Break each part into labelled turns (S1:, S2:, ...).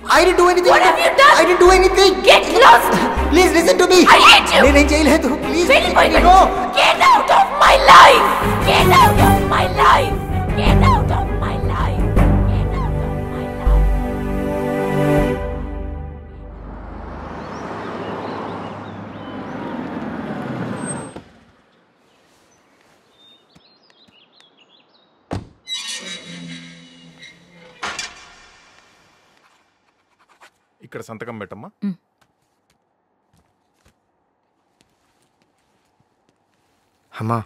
S1: I didn't do anything.
S2: What have you done?
S1: I didn't do anything.
S2: Get lost.
S1: Please listen to me.
S2: I hate you.
S1: నేను ఏం చేయలేదు. Please.
S2: No. Get out of my life. Get out of my life. Get out of my life. Get out of my life.
S3: ఇక్కడ సంతకం పెట్టమ్మా.
S1: అమ్మా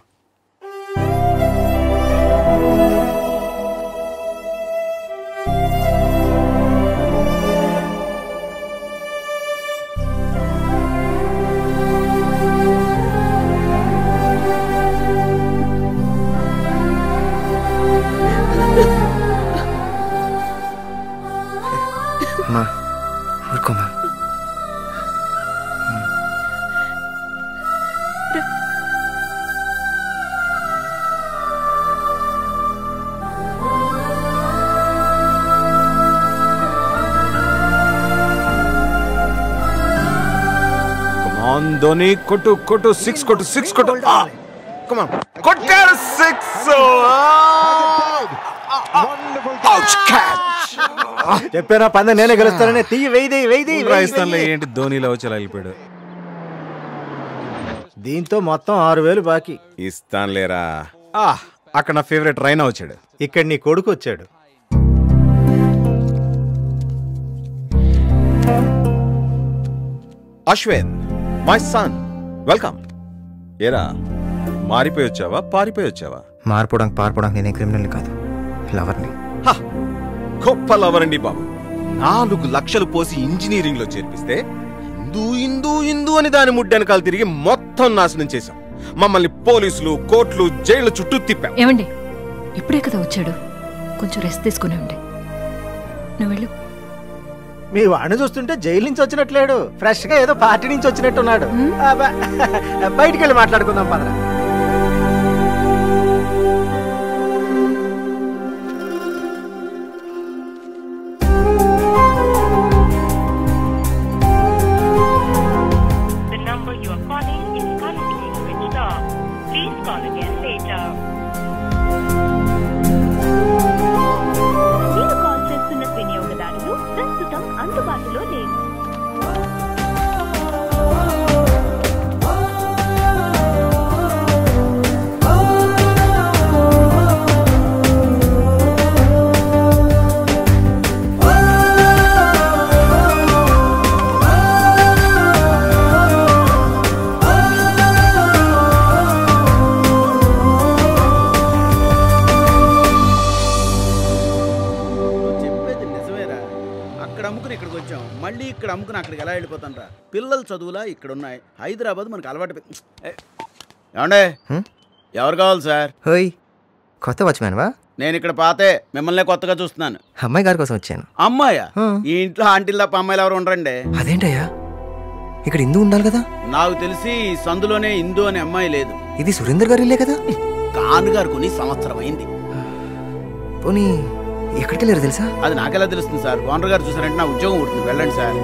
S1: అమ్మా ఊరుకోమా.
S3: ధోని కొట్టు కొట్టు 6 కొట్టు 6 కొట్టు. కమ్ ఆన్ కొట్టారు 6. Ouch catch.
S4: చెప్పారా పందెం నేనే గెలుస్తానని. తీయి వెయ్యి
S3: రాజస్థాన్లో ఏంటి ధోనిలో వచ్చి వెళ్ళిపోయాడు.
S4: దీంతో మొత్తం 6,000 బాకీ.
S3: ఇస్తానులేరా. అక్కడ నా ఫేవరెట్ రైనా వచ్చాడు.
S4: ఇక్కడ నీ కొడుకు వచ్చాడు.
S3: Ashwin my son welcome. ఏరా మారిపోయి వచ్చావా పారిపోయి వచ్చావా?
S1: పారిపోవడానికి నేనే క్రిమినల్ కాదు, లవర్ని.
S3: గొప్ప లవర్ అండి బాబు. 4 లక్షలు పోసి ఇంజనీరింగ్ లో చేర్పిస్తే హిందూ హిందూ హిందూ అని దాని ముడ్డెనకాల తిరిగి మొత్తం నాశనం చేశాం. మమ్మల్ని పోలీసులు కోర్టులు జైళ్ళ చుట్టూ తిప్పాం.
S5: ఏమండి ఇప్పుడే కదా వచ్చాడు, కొంచెం రెస్ట్ తీసుకుని ఉండే. నువ్వు వెళ్ళు.
S4: మీ వాడిని చూస్తుంటే జైలు నుంచి వచ్చినట్లేడు, ఫ్రెష్ గా ఏదో పార్టీ నుంచి వచ్చినట్టున్నాడు. బయటికి వెళ్ళి మాట్లాడుకుందాం పదరా.
S6: మళ్ళీ ఇక్కడ అమ్ముకుని అక్కడికి ఎలా వెళ్ళిపోతానరా? పిల్లలు చదువులా ఇక్కడ ఉన్నాయి. హైదరాబాద్ మనకు అలవాటు. ఏమండే ఎవరు కావాలి సార్?
S1: హోయ్ కొత్త వాచ్మ్యాన్వా?
S6: నేను ఇక్కడ పాతే, మిమ్మల్ని కొత్తగా చూస్తున్నాను.
S1: అమ్మాయి గారి కోసం వచ్చాను.
S6: అమ్మాయా? ఈ ఇంట్లో ఆంటీలు తప్ప అమ్మాయిలు ఎవరు ఉండరండి.
S1: అదేంటయ్యా, ఇక్కడ ఇందు ఉండాలి కదా?
S6: నాకు తెలిసి ఈ సందులోనే ఇందు అనే అమ్మాయి లేదు.
S1: ఇది సురేందర్ గారి ఇల్లే కదా?
S6: కానుగారు కొని సంవత్సరం అయింది.
S1: పోనీ ఎక్కడికి వెళ్ళారు తెలుసా?
S6: అది నాకెలా తెలుస్తుంది సార్? ఓనర్ గారు చూసారంటే నా ఉద్యోగం ఉంటుంది. వెళ్ళండి సార్.